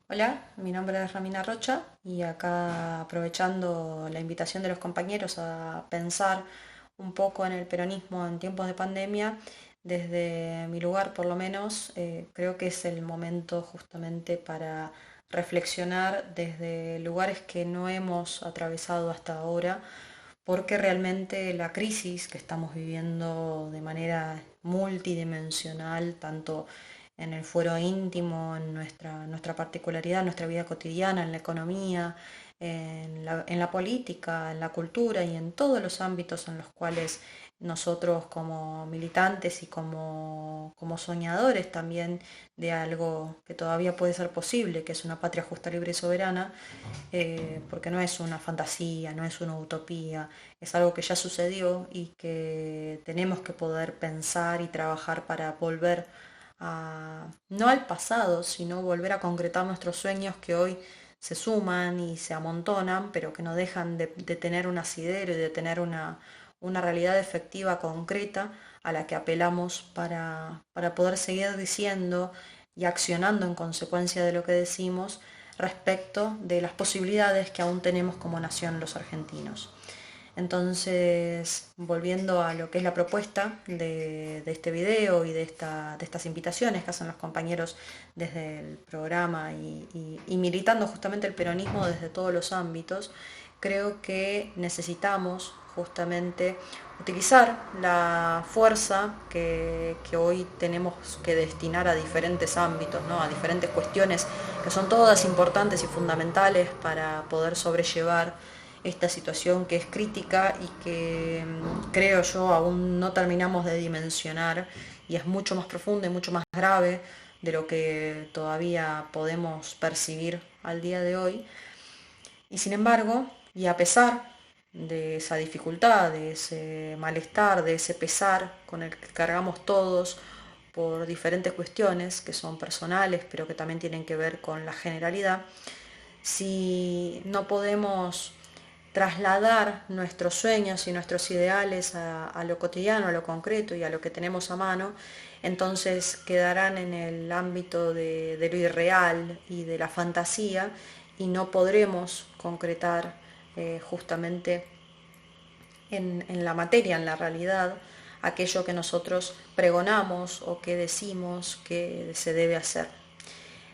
Hola, mi nombre es Ramina Rocha y acá aprovechando la invitación de los compañeros a pensar un poco en el peronismo en tiempos de pandemia, desde mi lugar por lo menos, creo que es el momento justamente para reflexionar desde lugares que no hemos atravesado hasta ahora, porque realmente la crisis que estamos viviendo de manera multidimensional, tanto en el fuero íntimo, en nuestra particularidad, en nuestra vida cotidiana, en la economía, en la política, en la cultura y en todos los ámbitos en los cuales nosotros como militantes y como soñadores también de algo que todavía puede ser posible, que es una patria justa, libre y soberana, porque no es una fantasía, no es una utopía, es algo que ya sucedió y que tenemos que poder pensar y trabajar para volver no al pasado, sino volver a concretar nuestros sueños que hoy se suman y se amontonan, pero que no dejan de tener un asidero y de tener una realidad efectiva, concreta, a la que apelamos para poder seguir diciendo y accionando en consecuencia de lo que decimos respecto de las posibilidades que aún tenemos como nación los argentinos. Entonces, volviendo a lo que es la propuesta de este video y de estas invitaciones que hacen los compañeros desde el programa y militando justamente el peronismo desde todos los ámbitos, creo que necesitamos justamente utilizar la fuerza que hoy tenemos que destinar a diferentes ámbitos, ¿no? A diferentes cuestiones que son todas importantes y fundamentales para poder sobrellevar esta situación que es crítica y que creo yo aún no terminamos de dimensionar y es mucho más profunda y mucho más grave de lo que todavía podemos percibir al día de hoy. Y sin embargo, y a pesar de esa dificultad, de ese malestar, de ese pesar con el que cargamos todos por diferentes cuestiones que son personales, pero que también tienen que ver con la generalidad, si no podemos trasladar nuestros sueños y nuestros ideales a lo cotidiano, a lo concreto y a lo que tenemos a mano, entonces quedarán en el ámbito de lo irreal y de la fantasía y no podremos concretar justamente en la materia, en la realidad, aquello que nosotros pregonamos o que decimos que se debe hacer.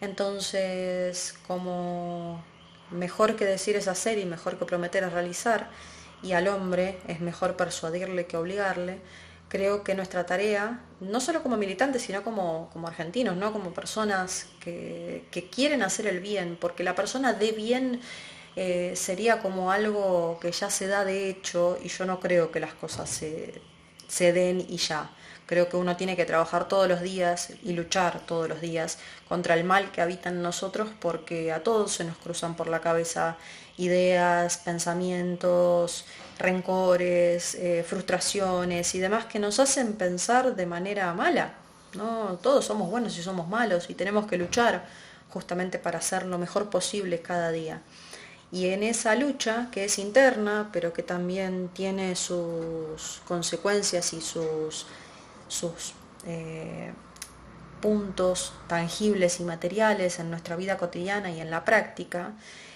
Entonces, como mejor que decir es hacer y mejor que prometer es realizar, y al hombre es mejor persuadirle que obligarle, creo que nuestra tarea, no solo como militantes, sino como argentinos, ¿no? Como personas que quieren hacer el bien, porque la persona de bien sería como algo que ya se da de hecho, y yo no creo que las cosas se den y ya. Creo que uno tiene que trabajar todos los días y luchar todos los días contra el mal que habita en nosotros, porque a todos se nos cruzan por la cabeza ideas, pensamientos, rencores, frustraciones y demás que nos hacen pensar de manera mala. No, todos somos buenos y somos malos y tenemos que luchar justamente para hacer lo mejor posible cada día. Y en esa lucha, que es interna, pero que también tiene sus consecuencias y sus puntos tangibles y materiales en nuestra vida cotidiana y en la práctica,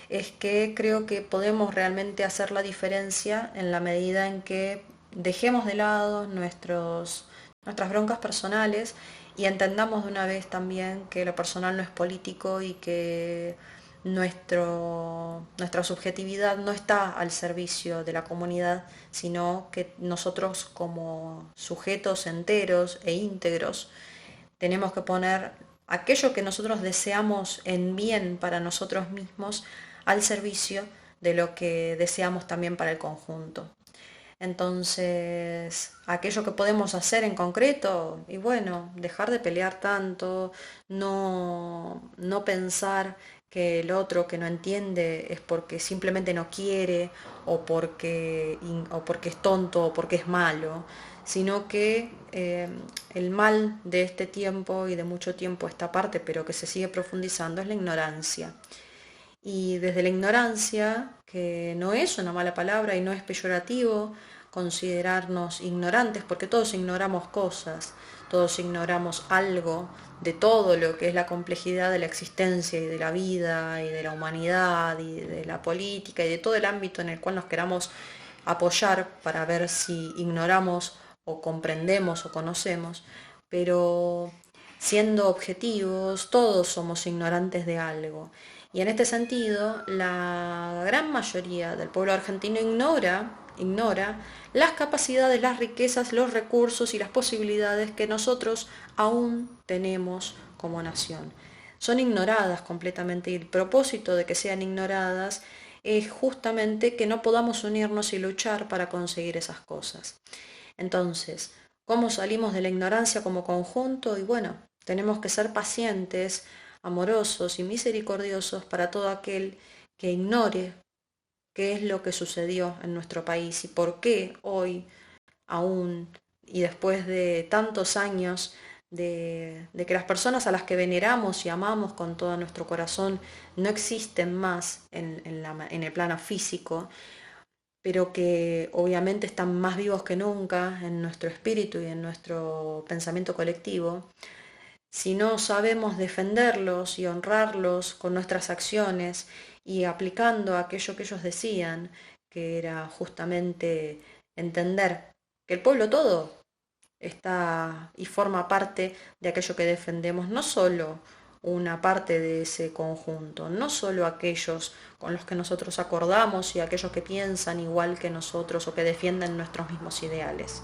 es que creo que podemos realmente hacer la diferencia en la medida en que dejemos de lado nuestras broncas personales y entendamos de una vez también que lo personal no es político y que nuestra subjetividad no está al servicio de la comunidad, sino que nosotros como sujetos enteros e íntegros tenemos que poner aquello que nosotros deseamos en bien para nosotros mismos al servicio de lo que deseamos también para el conjunto. Entonces, aquello que podemos hacer en concreto, y bueno, dejar de pelear tanto, no pensar que el otro que no entiende es porque simplemente no quiere o porque es tonto o porque es malo, sino que el mal de este tiempo y de mucho tiempo esta parte, pero que se sigue profundizando, es la ignorancia. Y desde la ignorancia, que no es una mala palabra y no es peyorativo considerarnos ignorantes, porque todos ignoramos cosas, todos ignoramos algo de todo lo que es la complejidad de la existencia y de la vida y de la humanidad y de la política y de todo el ámbito en el cual nos queramos apoyar para ver si ignoramos o comprendemos o conocemos, pero siendo objetivos, todos somos ignorantes de algo. Y en este sentido, la gran mayoría del pueblo argentino ignora las capacidades, las riquezas, los recursos y las posibilidades que nosotros aún tenemos como nación. Son ignoradas completamente y el propósito de que sean ignoradas es justamente que no podamos unirnos y luchar para conseguir esas cosas. Entonces, ¿cómo salimos de la ignorancia como conjunto? Y bueno, tenemos que ser pacientes, amorosos y misericordiosos para todo aquel que ignore qué es lo que sucedió en nuestro país y por qué hoy aún y después de tantos años de que las personas a las que veneramos y amamos con todo nuestro corazón no existen más en el plano físico, pero que obviamente están más vivos que nunca en nuestro espíritu y en nuestro pensamiento colectivo. Si no sabemos defenderlos y honrarlos con nuestras acciones y aplicando aquello que ellos decían, que era justamente entender que el pueblo todo está y forma parte de aquello que defendemos, no solo una parte de ese conjunto, no solo aquellos con los que nosotros acordamos y aquellos que piensan igual que nosotros o que defienden nuestros mismos ideales.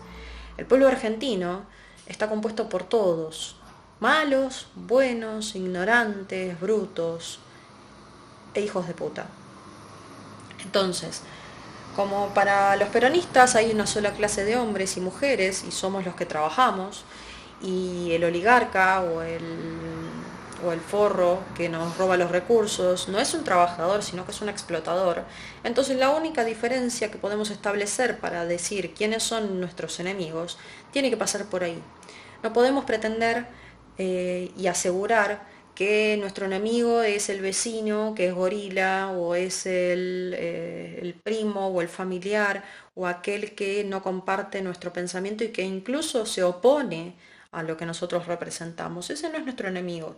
El pueblo argentino está compuesto por todos, malos, buenos, ignorantes, brutos e hijos de puta. Entonces, como para los peronistas hay una sola clase de hombres y mujeres y somos los que trabajamos, y el oligarca o el forro que nos roba los recursos no es un trabajador, sino que es un explotador. Entonces la única diferencia que podemos establecer para decir quiénes son nuestros enemigos tiene que pasar por ahí. No podemos pretender y asegurar que nuestro enemigo es el vecino, que es gorila, o es el primo o el familiar, o aquel que no comparte nuestro pensamiento y que incluso se opone a lo que nosotros representamos. Ese no es nuestro enemigo.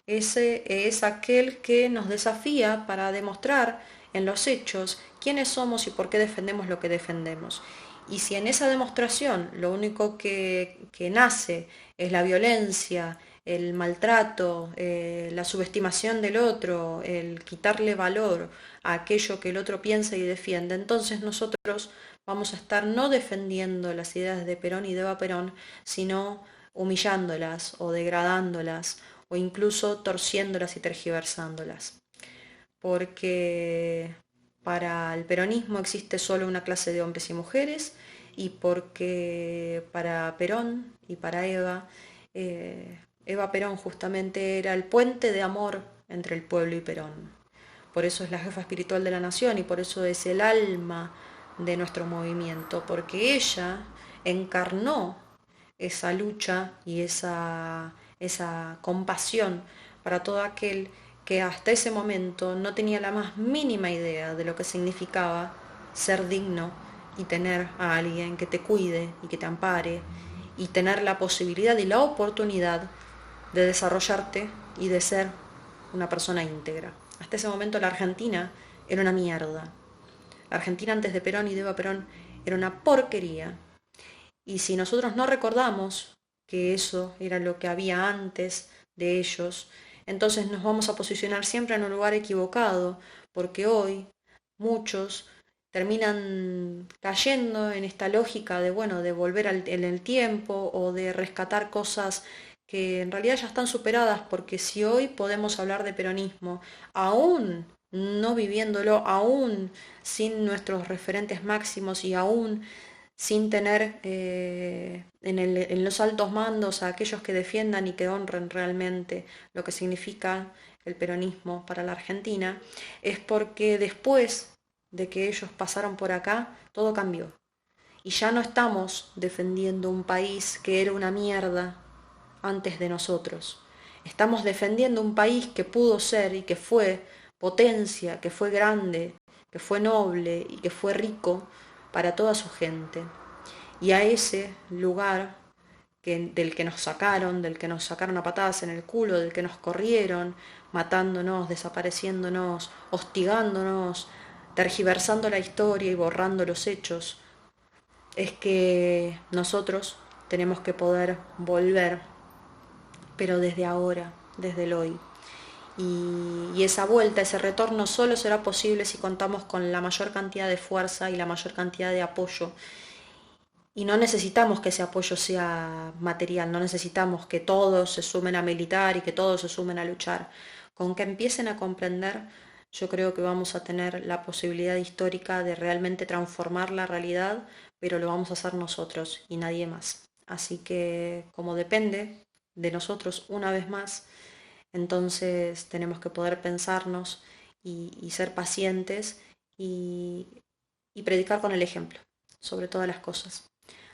Ese es aquel que nos desafía para demostrar en los hechos quiénes somos y por qué defendemos lo que defendemos. Y si en esa demostración lo único que nace es la violencia, el maltrato, la subestimación del otro, el quitarle valor a aquello que el otro piensa y defiende, entonces nosotros vamos a estar no defendiendo las ideas de Perón y de Eva Perón, sino humillándolas o degradándolas o incluso torciéndolas y tergiversándolas. Porque para el peronismo existe solo una clase de hombres y mujeres y porque para Perón y para Eva, Eva Perón justamente era el puente de amor entre el pueblo y Perón. Por eso es la jefa espiritual de la nación y por eso es el alma de nuestro movimiento, porque ella encarnó esa lucha y esa compasión para todo aquel que hasta ese momento no tenía la más mínima idea de lo que significaba ser digno y tener a alguien que te cuide y que te ampare y tener la posibilidad y la oportunidad de desarrollarte y de ser una persona íntegra. Hasta ese momento la Argentina era una mierda. La Argentina antes de Perón y de Eva Perón era una porquería. Y si nosotros no recordamos que eso era lo que había antes de ellos, entonces nos vamos a posicionar siempre en un lugar equivocado, porque hoy muchos terminan cayendo en esta lógica de, bueno, de volver en el tiempo o de rescatar cosas que en realidad ya están superadas, porque si hoy podemos hablar de peronismo, aún no viviéndolo, aún sin nuestros referentes máximos y aún sin tener en los altos mandos a aquellos que defiendan y que honren realmente lo que significa el peronismo para la Argentina, es porque después de que ellos pasaron por acá, todo cambió. Y ya no estamos defendiendo un país que era una mierda antes de nosotros. Estamos defendiendo un país que pudo ser y que fue potencia, que fue grande, que fue noble y que fue rico para toda su gente. y a ese lugar del que nos sacaron, del que nos sacaron a patadas en el culo, del que nos corrieron, matándonos, desapareciéndonos, hostigándonos, tergiversando la historia y borrando los hechos, es que nosotros tenemos que poder volver, pero desde ahora, desde el hoy. Y esa vuelta, ese retorno solo será posible si contamos con la mayor cantidad de fuerza y la mayor cantidad de apoyo. Y no necesitamos que ese apoyo sea material, no necesitamos que todos se sumen a militar y que todos se sumen a luchar. Con que empiecen a comprender, yo creo que vamos a tener la posibilidad histórica de realmente transformar la realidad, pero lo vamos a hacer nosotros y nadie más. Así que como depende de nosotros una vez más, entonces tenemos que poder pensarnos y ser pacientes y, y predicar con el ejemplo, sobre todas las cosas.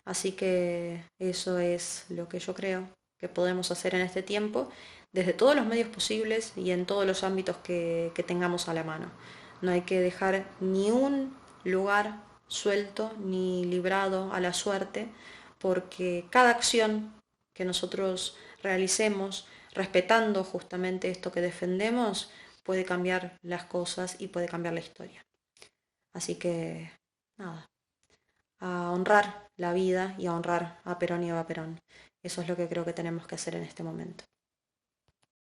Así que eso es lo que yo creo que podemos hacer en este tiempo, desde todos los medios posibles y en todos los ámbitos que tengamos a la mano. No hay que dejar ni un lugar suelto ni librado a la suerte, porque cada acción que nosotros realicemos, respetando justamente esto que defendemos, puede cambiar las cosas y puede cambiar la historia. Así que, nada, a honrar la vida y a honrar a Perón y a Eva Perón. Eso es lo que creo que tenemos que hacer en este momento.